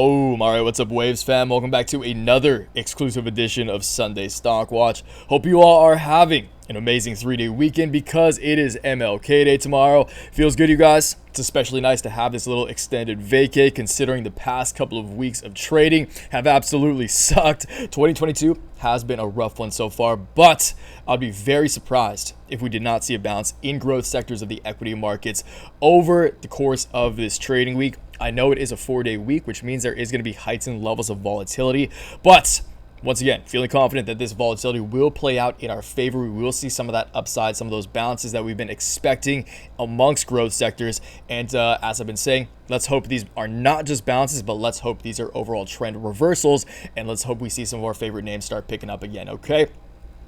Oh, alright, what's up, Waves fam? Welcome back to another exclusive edition of Sunday Stock Watch. Hope you all are having an amazing 3-day weekend because it is MLK Day tomorrow. Feels good, you guys. It's especially nice to have this little extended vacay considering the past couple of weeks of trading have absolutely sucked. 2022 has been a rough one so far, but I'd be very surprised if we did not see a bounce in growth sectors of the equity markets over the course of this trading week. I know it is a 4-day week, which means there is going to be heightened levels of volatility, but once again, feeling confident that this volatility will play out in our favor. We will see some of that upside, some of those bounces that we've been expecting amongst growth sectors. And as I've been saying, let's hope these are not just bounces, but let's hope these are overall trend reversals. And let's hope we see some of our favorite names start picking up again, okay?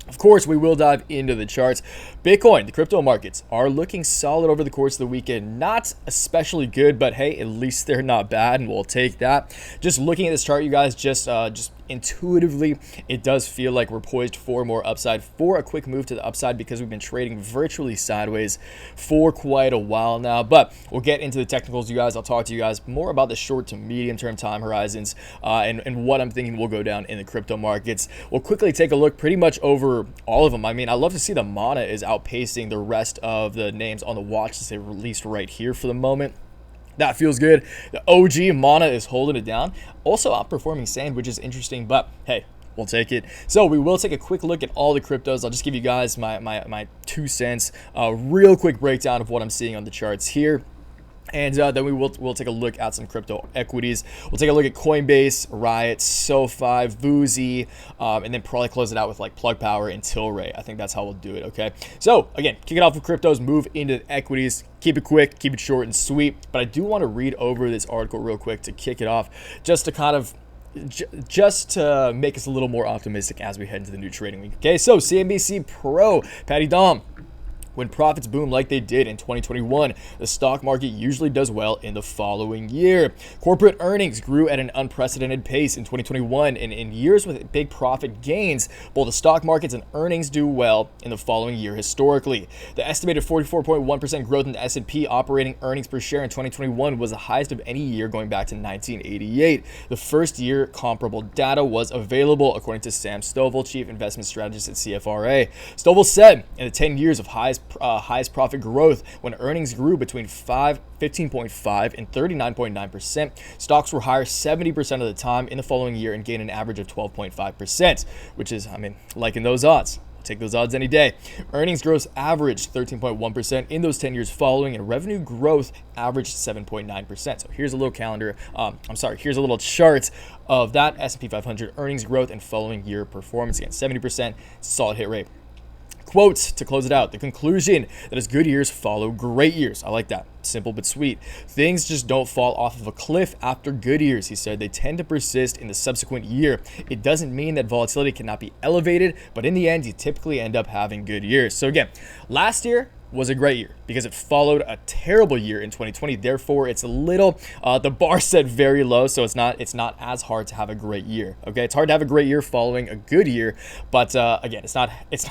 Of course, we will dive into the charts. Bitcoin, the crypto markets are looking solid over the course of the weekend. Not especially good, but hey, at least they're not bad, and we'll take that. Just looking at this chart, you guys, just intuitively, it does feel like we're poised for more upside, for a quick move to the upside, because we've been trading virtually sideways for quite a while now. But we'll get into the technicals, you guys. I'll talk to you guys more about the short to medium term time horizons and what I'm thinking will go down in the crypto markets. We'll quickly take a look pretty much over all of them. I mean, I love to see the mana is outpacing the rest of the names on the watch that they released right here for the moment. That feels good. The OG Mana is holding it down. Also outperforming Sand, which is interesting, but hey, we'll take it. So we will take a quick look at all the cryptos. I'll just give you guys my 2 cents, real quick breakdown of what I'm seeing on the charts here. And then we'll take a look at some crypto equities. We'll take a look at Coinbase, Riot, SOFI, VUZI, and then probably close it out with like Plug Power and tlry. I think that's how we'll do it, okay? So again, kick it off with cryptos, move into the equities. Keep it quick, keep it short and sweet. But I do want to read over this article real quick to kick it off, just to kind of just to make us a little more optimistic as we head into the new trading week. Okay, so CNBC Pro, Patty Dom. When profits boom like they did in 2021, the stock market usually does well in the following year. Corporate earnings grew at an unprecedented pace in 2021, and in years with big profit gains, both the stock markets and earnings do well in the following year historically. The estimated 44.1% growth in the S&P operating earnings per share in 2021 was the highest of any year going back to 1988. The first year comparable data was available, according to Sam Stovall, chief investment strategist at CFRA. Stovall said, in the 10 years of highest profit growth, when earnings grew between 15.5 and 39.9%, stocks were higher 70% of the time in the following year and gained an average of 12.5%, which is, I mean, liking those odds. Take those odds any day. Earnings growth averaged 13.1% in those 10 years following, and revenue growth averaged 7.9%. So here's a little here's a little chart of that S&P 500 earnings growth and following year performance. Again, 70%, solid hit rate. Quote to close it out: the conclusion that as good years follow great years. I like that. Simple but sweet. Things just don't fall off of a cliff after good years, he said. They tend to persist in the subsequent year. It doesn't mean that volatility cannot be elevated, but in the end, you typically end up having good years. So again, last year was a great year because it followed a terrible year in 2020. Therefore, it's a little the bar set very low, so it's not as hard to have a great year. Okay, it's hard to have a great year following a good year, but again, it's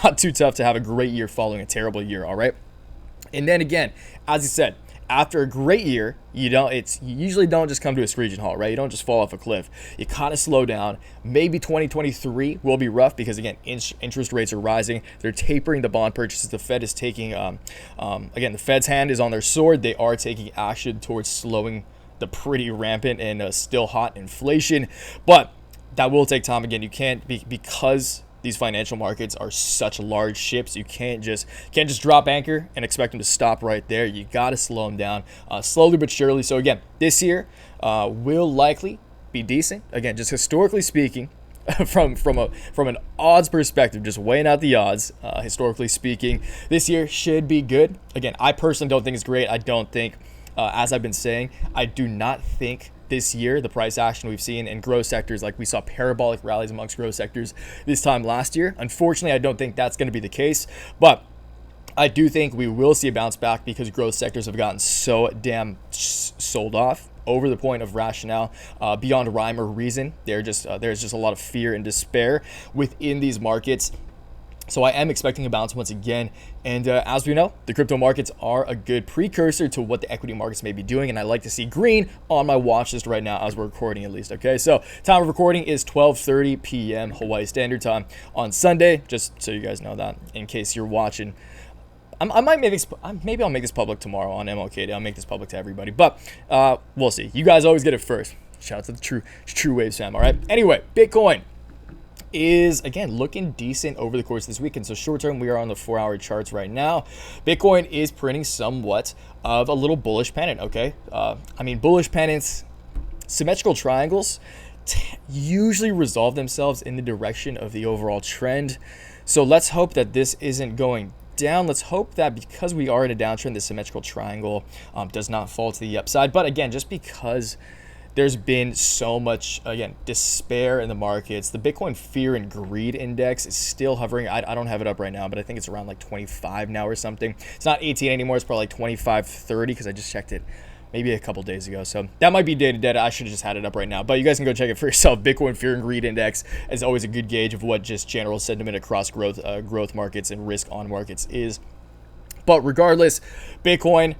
not too tough to have a great year following a terrible year. All right, and then again, as you said, after a great year, you usually don't just come to a screeching halt, right? You don't just fall off a cliff. You kind of slow down. Maybe 2023 will be rough because, again, interest rates are rising. They're tapering the bond purchases. The Fed is taking, again, the Fed's hand is on their sword. They are taking action towards slowing the pretty rampant and still hot inflation. But that will take time. Again, you can't because these financial markets are such large ships. You can't just drop anchor and expect them to stop right there. You got to slow them down slowly but surely. So again, this year will likely be decent. Again, just historically speaking, from an odds perspective, just weighing out the odds, historically speaking, this year should be good. Again, I personally don't think it's great. I don't think, as I've been saying, I do not think this year the price action we've seen in growth sectors, like we saw parabolic rallies amongst growth sectors this time last year. Unfortunately, I don't think that's going to be the case, but I do think we will see a bounce back because growth sectors have gotten so damn sold off over the point of rationale, beyond rhyme or reason. There's just a lot of fear and despair within these markets. So I am expecting a bounce once again. And as we know, the crypto markets are a good precursor to what the equity markets may be doing. And I like to see green on my watch list right now as we're recording at least. Okay, so time of recording is 12:30 p.m. Hawaii Standard Time on Sunday, just so you guys know that in case you're watching. I might make this, maybe I'll make this public tomorrow on MLK Day. I'll make this public to everybody, but we'll see. You guys always get it first. Shout out to the True Waves fam, all right? Anyway, Bitcoin is, again, looking decent over the course of this weekend. So short term, we are on the 4-hour charts right now. Bitcoin is printing somewhat of a little bullish pennant, okay? I mean, bullish pennants, symmetrical triangles usually resolve themselves in the direction of the overall trend. So let's hope that this isn't going down. Let's hope that because we are in a downtrend, the symmetrical triangle does not fall to the upside. But again, just because there's been so much, again, despair in the markets, the Bitcoin fear and greed index is still hovering. I don't have it up right now, but I think it's around like 25 now or something. It's not 18 anymore. It's probably like 25, 30 because I just checked it maybe a couple days ago. So that might be day to day. I should have just had it up right now, but you guys can go check it for yourself. Bitcoin fear and greed index is always a good gauge of what just general sentiment across growth markets and risk on markets is. But regardless, Bitcoin,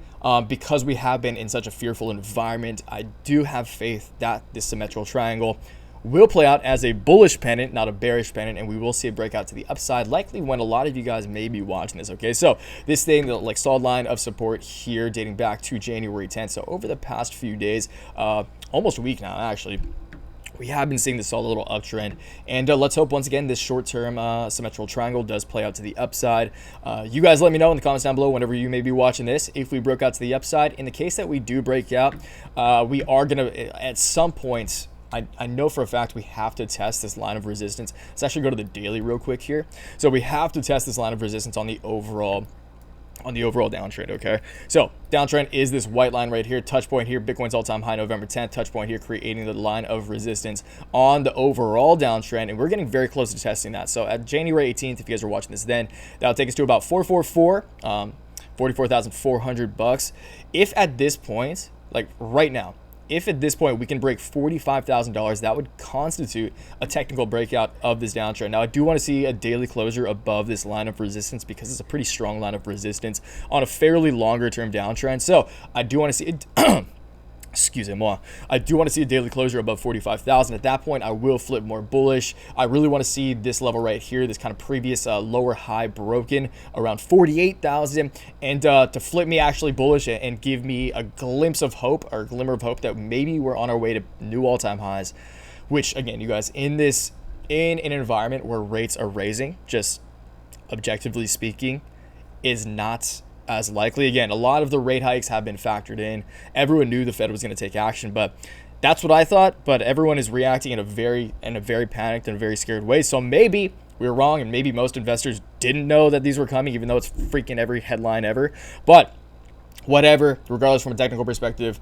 because we have been in such a fearful environment, I do have faith that this symmetrical triangle will play out as a bullish pennant, not a bearish pennant, and we will see a breakout to the upside, likely when a lot of you guys may be watching this, okay? So this thing, the like solid line of support here dating back to January 10th. So over the past few days, almost a week now, actually, we have been seeing this solid little uptrend, and let's hope once again this short-term symmetrical triangle does play out to the upside. You guys let me know in the comments down below whenever you may be watching this if we broke out to the upside. In the case that we do break out, we are gonna at some point, I know for a fact we have to test this line of resistance. Let's actually go to the daily real quick here. So we have to test this line of resistance on the overall downtrend, okay? So downtrend is this white line right here, touch point here, Bitcoin's all-time high November 10th, touch point here, creating the line of resistance on the overall downtrend, and we're getting very close to testing that. So at January 18th, if you guys are watching this then, that'll take us to about 444, $44,400. If at this point, like right now, if at this point we can break $45,000, that would constitute a technical breakout of this downtrend. Now, I do want to see a daily closure above this line of resistance because it's a pretty strong line of resistance on a fairly longer term downtrend. So I do want to see it. Excusez-moi. I do want to see a daily closure above 45,000. At that point, I will flip more bullish. I really want to see this level right here, this kind of previous lower high broken around 48,000, and to flip me actually bullish and give me a glimpse of hope or glimmer of hope that maybe we're on our way to new all-time highs. Which, again, you guys, in an environment where rates are raising, just objectively speaking, is not as likely. Again, a lot of the rate hikes have been factored in. Everyone knew the Fed was going to take action, but that's what I thought. But everyone is reacting in a very panicked and very scared way. So maybe we were wrong, and maybe most investors didn't know that these were coming, even though it's freaking every headline ever. But whatever, regardless, from a technical perspective,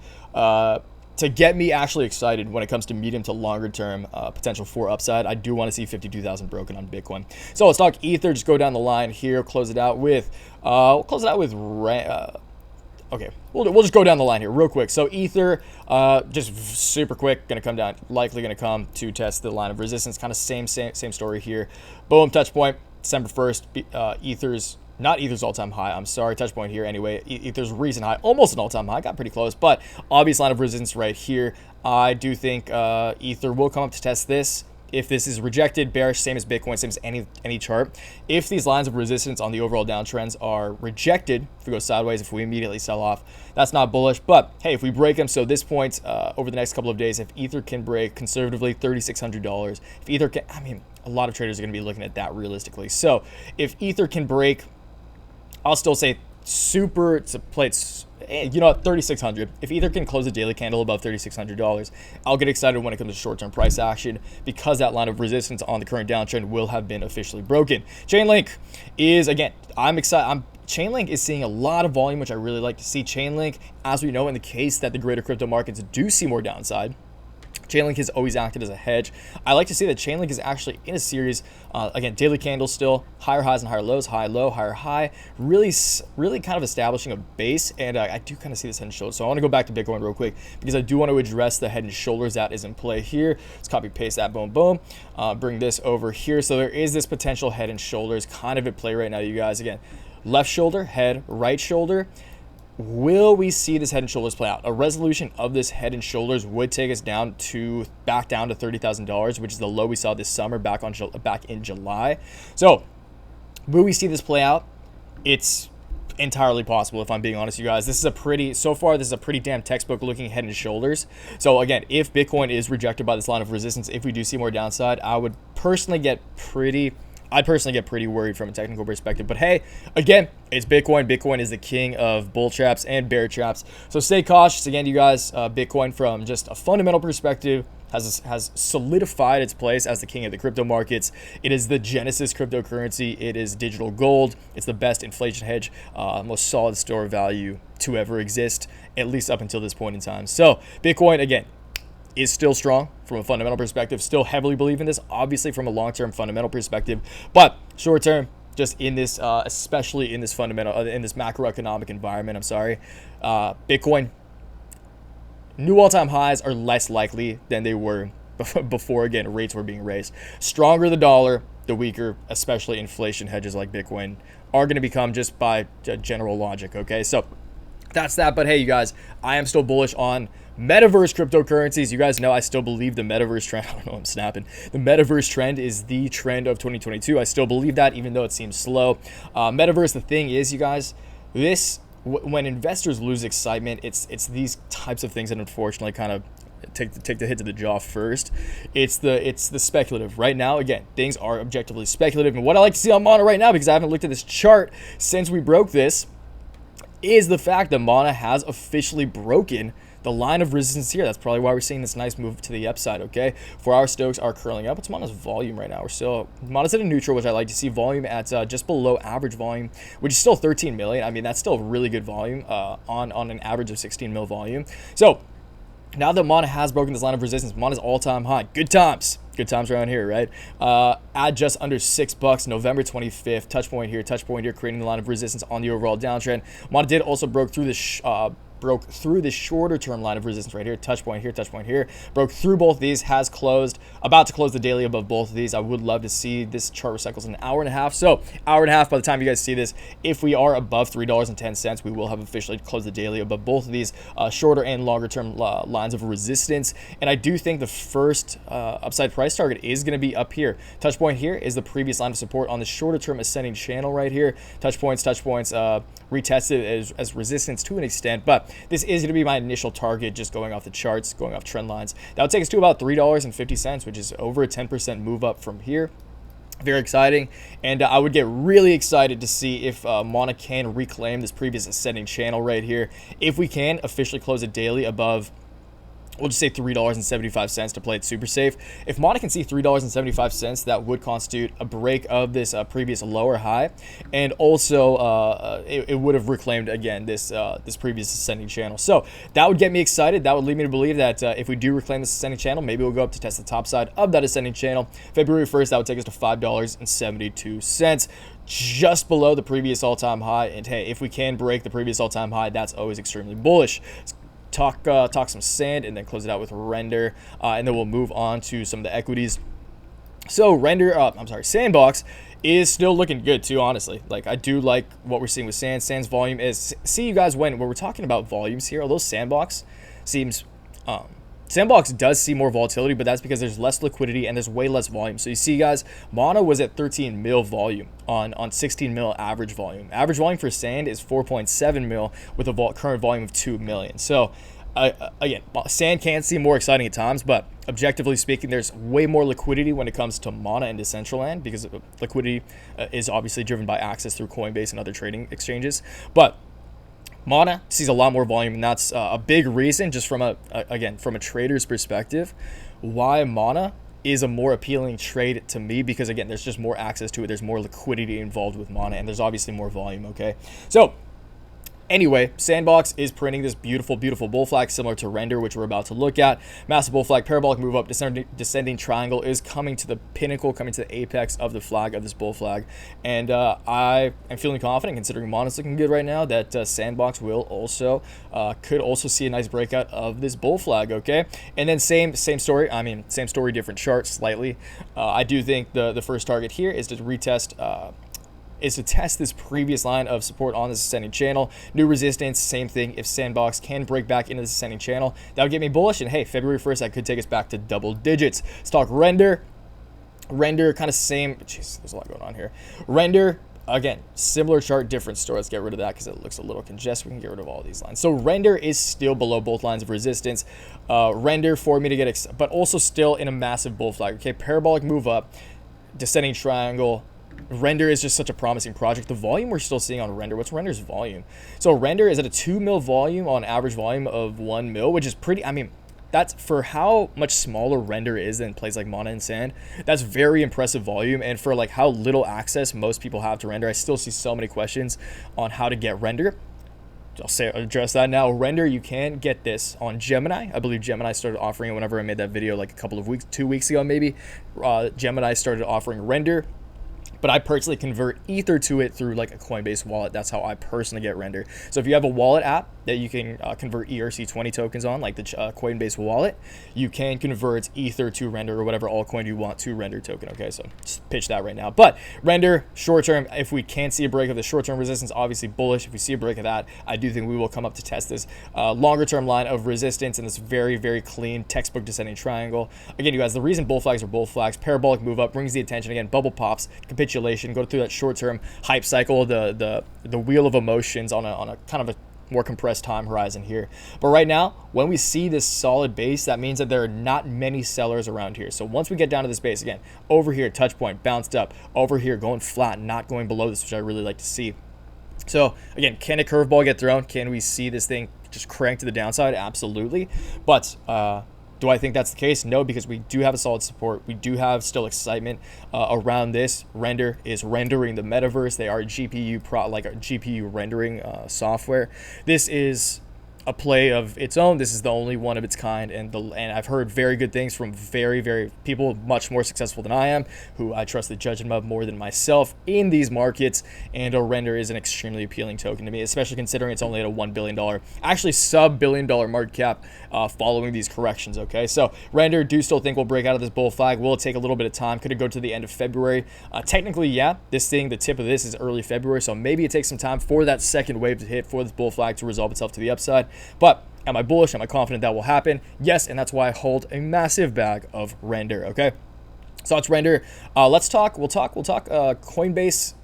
to get me actually excited when it comes to medium to longer term potential for upside, I do want to see 52,000 broken on Bitcoin. So let's talk Ether. Just go down the line here. Close it out with okay, we'll just go down the line here real quick. So Ether, just super quick, gonna come down, likely gonna come to test the line of resistance. Kind of same story here. Boom, touch point, December 1st. Ether's all-time high. I'm sorry, touch point here. Anyway, Ether's recent high, almost an all-time high. Got pretty close, but obvious line of resistance right here. I do think Ether will come up to test this. If this is rejected, bearish, same as Bitcoin, same as any chart. If these lines of resistance on the overall downtrends are rejected, if we go sideways, if we immediately sell off, that's not bullish. But hey, if we break them, so at this point, over the next couple of days, if Ether can break conservatively $3,600, if Ether can, I mean, a lot of traders are going to be looking at that realistically. So if Ether can break, I'll still say super to play it, you know what, 3,600. If Ether can close a daily candle above $3,600, I'll get excited when it comes to short-term price action because that line of resistance on the current downtrend will have been officially broken. Chainlink is, again, I'm excited. Chainlink is seeing a lot of volume, which I really like to see. Chainlink, as we know, in the case that the greater crypto markets do see more downside, Chainlink has always acted as a hedge. I like to see that Chainlink is actually in a series, again, daily candles still, higher highs and higher lows, high, low, higher, high, really kind of establishing a base, and I do kind of see this head and shoulders. So I want to go back to Bitcoin real quick because I do want to address the head and shoulders that is in play here. Let's copy paste that, boom, boom, bring this over here. So there is this potential head and shoulders kind of at play right now, you guys. Again, left shoulder, head, right shoulder. Will we see this head and shoulders play out? A resolution of this head and shoulders would take us back down to $30,000, which is the low we saw this summer back in July. So will we see this play out? It's entirely possible, if I'm being honest, you guys. This is a pretty damn textbook looking head and shoulders. So again, if Bitcoin is rejected by this line of resistance, if we do see more downside, I'd personally get pretty worried from a technical perspective. But hey, again, it's Bitcoin. Bitcoin is the king of bull traps and bear traps. So stay cautious. Again, you guys, Bitcoin from just a fundamental perspective has solidified its place as the king of the crypto markets. It is the Genesis cryptocurrency. It is digital gold. It's the best inflation hedge, most solid store of value to ever exist, at least up until this point in time. So Bitcoin, again, is still strong from a fundamental perspective, still heavily believe in this, obviously from a long-term fundamental perspective, but short-term, just in this, especially in this in this macroeconomic environment, Bitcoin, new all-time highs are less likely than they were before, again, rates were being raised. Stronger the dollar, the weaker, especially inflation hedges like Bitcoin, are going to become just by general logic, okay? So that's that. But hey, you guys, I am still bullish on Metaverse cryptocurrencies. You guys know I still believe the Metaverse trend. I don't know, I'm snapping. The Metaverse trend is the trend of 2022. I still believe that, even though it seems slow. Metaverse, the thing is, you guys, when investors lose excitement, it's these types of things that unfortunately kind of take the hit to the jaw first. It's the speculative. Right now, again, things are objectively speculative. And what I like to see on Mana right now, because I haven't looked at this chart since we broke this, is the fact that Mana has officially broken the line of resistance here. That's probably why we're seeing this nice move to the upside, okay? 4-hour Stokes are curling up. It's Mana's volume right now. Mana's at a neutral, which I like to see. Volume at just below average volume, which is still 13 million. I mean, that's still really good volume on an average of 16 mil volume. So now that Mana has broken this line of resistance, Mana's all-time high. Good times around here, right? At just under $6, November 25th, touch point here, creating the line of resistance on the overall downtrend. Mana did also broke through the shorter term line of resistance right here, touch point here, broke through both of these, about to close the daily above both of these. I would love to see this chart recycles in an hour and a half. So hour and a half by the time you guys see this, if we are above $3.10, we will have officially closed the daily above both of these shorter and longer term lines of resistance. And I do think the first upside price target is going to be up here. Touch point here is the previous line of support on the shorter term ascending channel right here. Touch points retested as resistance to an extent, but this is going to be my initial target, just going off the charts, going off trend lines. That would take us to about $3.50, which is over a 10% move up from here. Very exciting, and I would get really excited to see if Mana can reclaim this previous ascending channel right here. If we can officially close it daily above, we'll just say $3.75 to play it super safe. If Mana can see $3.75, that would constitute a break of this previous lower high, and also it would have reclaimed again this previous ascending channel. So that would get me excited. That would lead me to believe that if we do reclaim this ascending channel, maybe we'll go up to test the top side of that ascending channel. February 1st, that would take us to $5.72, just below the previous all-time high. And hey, if we can break the previous all-time high, that's always extremely bullish. Talk some sand and then close it out with render, and then we'll move on to some of the equities. So sandbox is still looking good too, honestly. Like, I do like what we're seeing with sand's volume is, see you guys, when we're talking about volumes here, although sandbox does see more volatility, but that's because there's less liquidity and there's way less volume. So you see, guys, Mana was at 13 mil volume on 16 mil average volume. Average volume for sand is 4.7 mil with a current volume of 2 million. So again, sand can seem more exciting at times, but objectively speaking, there's way more liquidity when it comes to Mana and Decentraland, because liquidity is obviously driven by access through Coinbase and other trading exchanges. But Mana sees a lot more volume, and that's a big reason, just from a trader's perspective, why Mana is a more appealing trade to me, because again, there's just more access to it, there's more liquidity involved with Mana, and there's obviously more volume. Okay, so Anyway, Sandbox is printing this beautiful, beautiful bull flag similar to Render, which we're about to look at. Massive bull flag, parabolic move up, descending triangle is coming to the pinnacle, coming to the apex of the flag, of this bull flag. And I am feeling confident, considering Mono's looking good right now, that Sandbox will also, could also see a nice breakout of this bull flag, okay? And then same story, same story, different chart slightly. I do think the first target here is to retest, is to test this previous line of support on this ascending channel. New resistance, same thing. If Sandbox can break back into this ascending channel, that would get me bullish. And hey, February 1st, that could take us back to double digits. Let's talk Render. Render, kind of same. Jeez, there's a lot going on here. Render, again, similar chart, different story. Let's get rid of that because it looks a little congested. We can get rid of all these lines. So Render is still below both lines of resistance. Render for me to get, but also still in a massive bull flag. Okay, parabolic move up, descending triangle. Render is just such a promising project. The volume we're still seeing on Render, what's Render's volume? So Render is at a 2 mil volume on average volume of 1 mil, which is pretty, that's for how much smaller Render is than plays like Mana and Sand. That's very impressive volume. And for like how little access most people have to Render, I still see so many questions on how to get Render. Address that now. Render, you can get this on Gemini. I believe Gemini started offering it whenever I made that video like a couple of weeks, 2 weeks ago maybe. Gemini started offering Render. But I personally convert Ether to it through like a Coinbase wallet. That's how I personally get Render. So if you have a wallet app that you can convert ERC20 tokens on, like the Coinbase wallet, you can convert Ether to Render or whatever altcoin you want to Render token. Okay, so just pitch that right now. But Render, short term, if we can't see a break of the short term resistance, obviously bullish. If we see a break of that, I do think we will come up to test this longer term line of resistance in this very, very clean textbook descending triangle. Again, you guys, the reason bull flags are bull flags, parabolic move up brings the attention. Again, bubble pops, capitulation, go through that short-term hype cycle, the wheel of emotions on a kind of a more compressed time horizon here. But right now, when we see this solid base, that means that there are not many sellers around here. So once we get down to this base, again, over here, touch point, bounced up, over here, going flat, not going below this, which I really like to see. So again, can a curveball get thrown? Can we see this thing just crank to the downside? Absolutely. But do I think that's the case? No, because we do have a solid support. We do have still excitement around this. Render is rendering the metaverse. They are GPU rendering software. This is a play of its own. This is the only one of its kind, and I've heard very good things from very people much more successful than I am, who I trust the judgment of more than myself in these markets. And a Render is an extremely appealing token to me, especially considering it's only at a $1 billion, actually sub-billion dollar market cap following these corrections. Okay, so Render, do still think we'll break out of this bull flag. Will it take a little bit of time? Could it go to the end of February? Technically, yeah. The tip of this is early February, so maybe it takes some time for that second wave to hit, for this bull flag to resolve itself to the upside. But am I bullish? Am I confident that will happen? Yes, and that's why I hold a massive bag of Render. Okay, so that's Render. We'll talk Coinbase.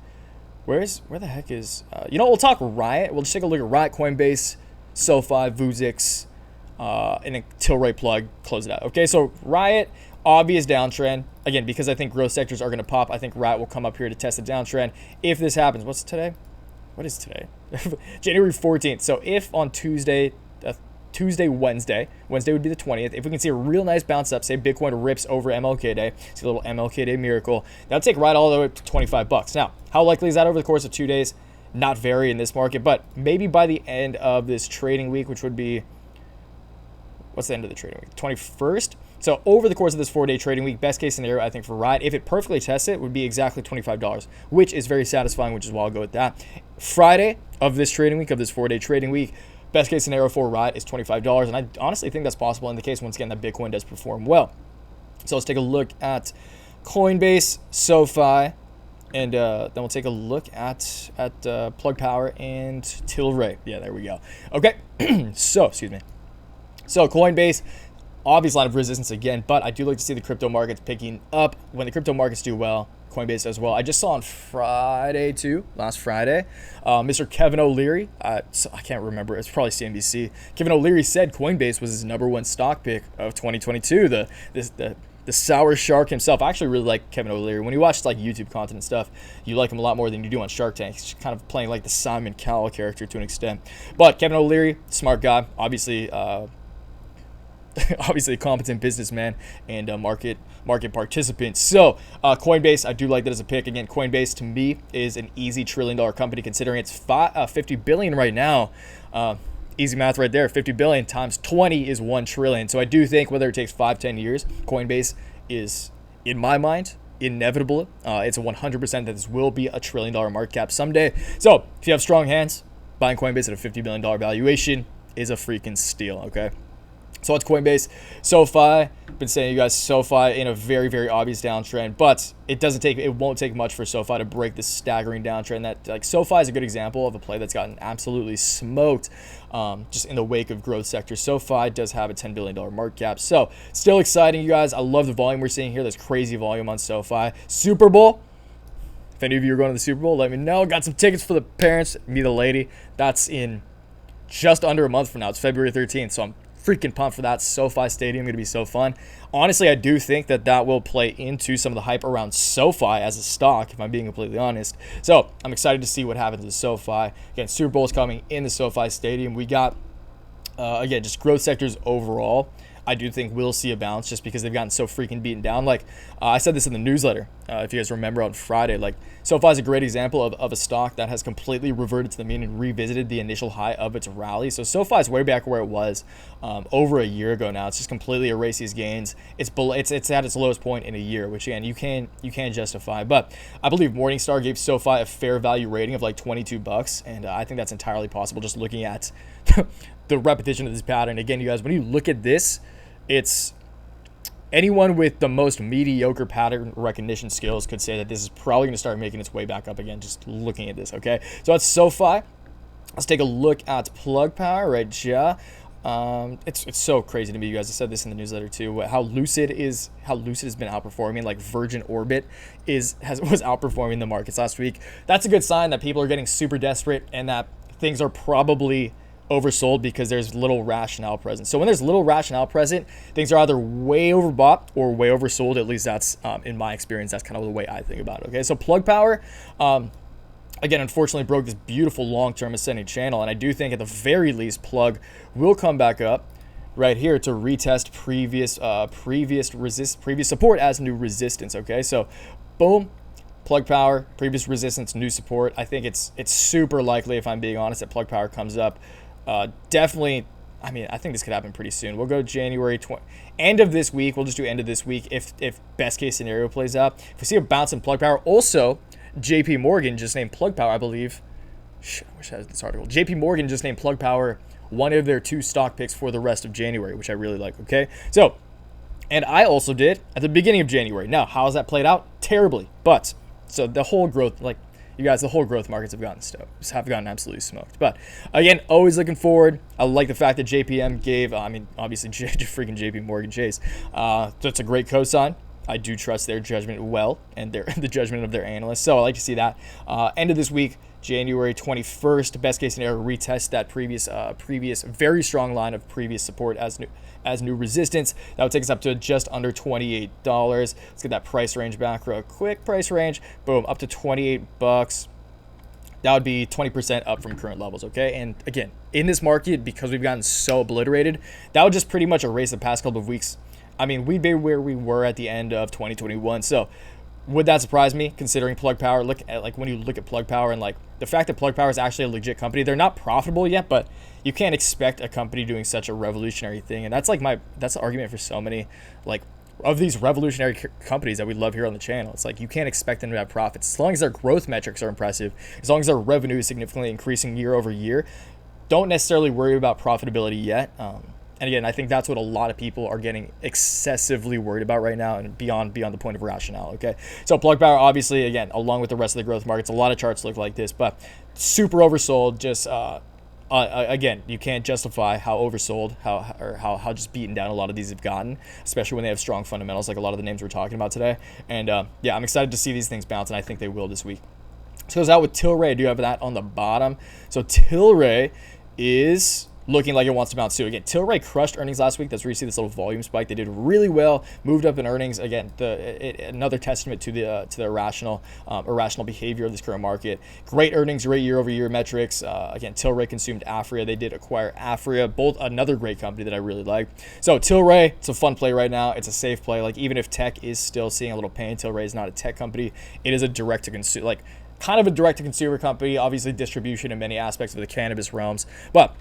Where the heck is we'll talk Riot. We'll just take a look at Riot, Coinbase, SOFI, VUZix, and then tlry plug, close it out. Okay, so Riot, obvious downtrend. Again, because I think growth sectors are going to pop, I think Riot will come up here to test the downtrend. If this happens, what's today? What is today? January 14th. So if on Wednesday would be the 20th, if we can see a real nice bounce up, say Bitcoin rips over MLK Day, see a little MLK Day miracle, that'll take right all the way up to $25. Now, how likely is that over the course of 2 days? Not very in this market, but maybe by the end of this trading week, which would be, what's the end of the trading week? 21st? So over the course of this 4-day trading week, best case scenario, I think for Riot, if it perfectly tests it, would be exactly $25, which is very satisfying, which is why I'll go with that. Friday of this trading week, of this 4-day trading week, best case scenario for Riot is $25, and I honestly think that's possible in the case, once again, that Bitcoin does perform well. So let's take a look at Coinbase, SOFI, and then we'll take a look at Plug Power and tlry. Yeah, there we go. Okay, so Coinbase, obvious line of resistance again, but I do like to see the crypto markets picking up. When the crypto markets do well, Coinbase as well. I just saw on Friday too, last Friday, Mr. Kevin O'Leary, I can't remember, it's probably CNBC. Kevin O'Leary said Coinbase was his #1 stock pick of 2022. The sour shark himself. I actually really like Kevin O'Leary. When you watch like YouTube content and stuff, you like him a lot more than you do on Shark Tank. He's kind of playing like the Simon Cowell character to an extent. But Kevin O'Leary, smart guy, obviously obviously a competent businessman and a market participant. So Coinbase, I do like that as a pick. Again, Coinbase to me is an easy $1 trillion company considering it's 50 billion right now. Easy math right there. 50 billion times 20 is 1 trillion. So I do think whether it takes 5-10 years, Coinbase is, in my mind, inevitable. It's a 100% that this will be a $1 trillion market cap someday. So if you have strong hands, buying Coinbase at a $50 billion valuation is a freaking steal, okay? So it's Coinbase. SOFI, been saying to you guys, SOFI in a very, very obvious downtrend, but it won't take much for SOFI to break this staggering downtrend. That, like, SOFI is a good example of a play that's gotten absolutely smoked just in the wake of growth sector. SOFI does have a $10 billion market cap. So still exciting, you guys. I love the volume we're seeing here. There's crazy volume on SOFI. Super Bowl. If any of you are going to the Super Bowl, let me know. Got some tickets for the parents, me the lady. That's in just under a month from now. It's February 13th, so I'm freaking pumped for that. SoFi Stadium going to be so fun. Honestly, I do think that will play into some of the hype around SoFi as a stock, if I'm being completely honest. So I'm excited to see what happens to SoFi. Again, Super Bowl is coming in the SoFi Stadium. We got, again, just growth sectors overall. I do think we'll see a bounce just because they've gotten so freaking beaten down. Like I said this in the newsletter, if you guys remember on Friday, like SoFi is a great example of a stock that has completely reverted to the mean and revisited the initial high of its rally. So SoFi is way back where it was over a year ago now. It's just completely erased these gains. It's at its lowest point in a year, which again you can justify. But I believe Morningstar gave SoFi a fair value rating of like $22, and I think that's entirely possible just looking at the repetition of this pattern. Again, you guys, when you look at this, it's anyone with the most mediocre pattern recognition skills could say that this is probably going to start making its way back up again, just looking at this, okay? So that's SoFi. Let's take a look at Plug Power right here. It's so crazy to me, you guys. I said this in the newsletter too. How Lucid has been outperforming. Like Virgin Orbit was outperforming the markets last week. That's a good sign that people are getting super desperate and that things are probably oversold because there's little rationale present. So when there's little rationale present, things are either way overbought or way oversold. At least that's in my experience, that's kind of the way I think about it. Okay, so Plug Power, again, unfortunately broke this beautiful long-term ascending channel, and I do think at the very least Plug will come back up right here to retest previous support as new resistance. Okay, so boom. Plug Power, previous resistance, new support. I think it's super likely, if I'm being honest, that Plug Power comes up. Definitely, I mean, I think this could happen pretty soon. We'll go January end of this week. We'll just do end of this week if best case scenario plays out. If we see a bounce in Plug Power, also JP Morgan just named Plug Power, I believe. I wish I had this article. JP Morgan just named Plug Power one of their 2 stock picks for the rest of January, which I really like. Okay, so, and I also did at the beginning of January. Now, how has that played out? Terribly, but so the whole growth, like, you guys, the whole growth markets have gotten absolutely smoked. But again, always looking forward. I like the fact that JPM gave, obviously freaking JP Morgan Chase. That's a great cosign. I do trust their judgment well and the judgment of their analysts. So I like to see that. End of this week, January 21st, best case scenario, retest that previous very strong line of previous support as new resistance. That would take us up to just under $28. Let's get that price range back real quick. Price range, boom, up to $28. That would be 20% up from current levels, okay? And again, in this market, because we've gotten so obliterated, that would just pretty much erase the past couple of weeks. I mean, we'd be where we were at the end of 2021. So would that surprise me, considering Plug Power? Look at, like, when you look at Plug Power and like the fact that Plug Power is actually a legit company. They're not profitable yet, but you can't expect a company doing such a revolutionary thing. And that's like that's the argument for so many like of these revolutionary companies that we love here on the channel. It's like you can't expect them to have profits as long as their growth metrics are impressive, as long as their revenue is significantly increasing year over year. Don't necessarily worry about profitability yet. And again, I think that's what a lot of people are getting excessively worried about right now and beyond the point of rationale, okay? So Plug Power, obviously, again, along with the rest of the growth markets, a lot of charts look like this, but super oversold. Just, again, you can't justify how oversold, how just beaten down a lot of these have gotten, especially when they have strong fundamentals like a lot of the names we're talking about today. And yeah, I'm excited to see these things bounce, and I think they will this week. So goes out with tlry. I do have that on the bottom. So tlry is looking like it wants to bounce too. Again, tlry crushed earnings last week. That's where you see this little volume spike. They did really well, moved up in earnings. Again, another testament to the irrational behavior of this current market. Great earnings, great year-over-year metrics. Again, tlry consumed Afria. They did acquire Afria, both another great company that I really like. So tlry, it's a fun play right now. It's a safe play. Like, even if tech is still seeing a little pain, tlry is not a tech company. It is a direct-to-consumer, like kind of a direct-to-consumer company. Obviously, distribution in many aspects of the cannabis realms, but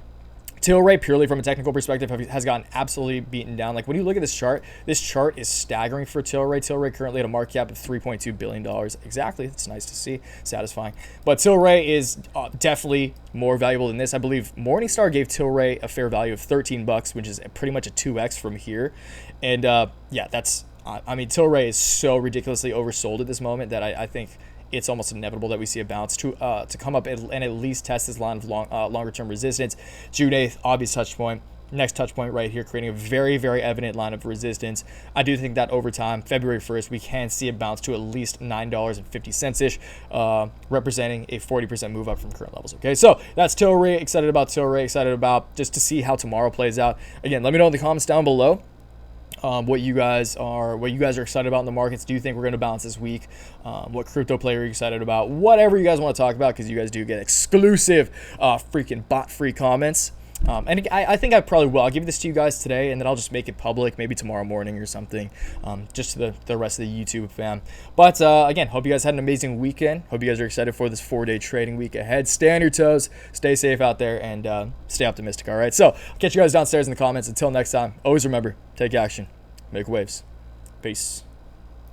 tlry, purely from a technical perspective, has gotten absolutely beaten down. Like, when you look at this chart is staggering for tlry. Tlry currently at a market cap of $3.2 billion. Exactly. It's nice to see. Satisfying. But tlry is definitely more valuable than this. I believe Morningstar gave tlry a fair value of $13, which is pretty much a 2x from here. And yeah, that's, I mean, tlry is so ridiculously oversold at this moment that I think it's almost inevitable that we see a bounce to come up and at least test this line of longer term resistance. June 8th, obvious touch point. Next touch point right here, creating a very, very evident line of resistance. I do think that over time, February 1st, we can see a bounce to at least $9.50-ish, representing a 40% move up from current levels. Okay, so that's tlry. Excited about tlry. Excited about just to see how tomorrow plays out. Again, let me know in the comments down below what you guys are excited about in the markets. Do you think we're going to bounce this week? What crypto player are you excited about? Whatever you guys want to talk about, because you guys do get exclusive freaking bot free comments. And I think I probably will. I'll give this to you guys today, and then I'll just make it public maybe tomorrow morning or something, just to the rest of the YouTube fam. But again, hope you guys had an amazing weekend. Hope you guys are excited for this 4-day trading week ahead. Stay on your toes, stay safe out there, and stay optimistic, all right? So I'll catch you guys downstairs in the comments. Until next time, always remember, take action, make waves. Peace.